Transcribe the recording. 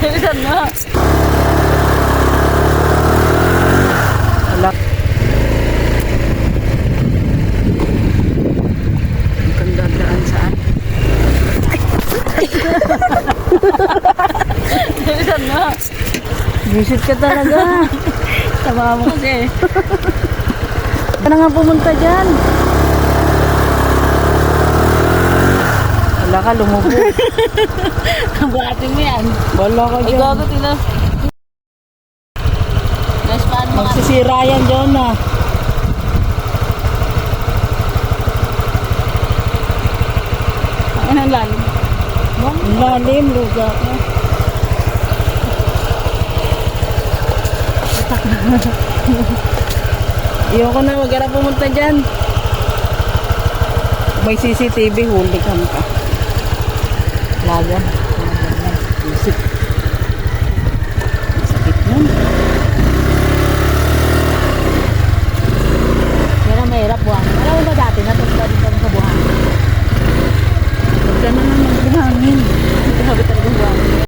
Bilisan mo. Wala. Ang kandadaan saan? Bilisan mo. Visit ka talaga. Tama mo kasi. Ano nga pumunta dyan? Wala ka, lumubog. Buhatin mo yan. Wala ka dyan. Ikaw, tina. Guys, paano mga... Magsisira yan dyan ah. Ano ang lalim? Ang lalim, lugar na. Ayoko na, wag ka na pumunta dyan. May CCTV, huli ka pa. Laga. Visit.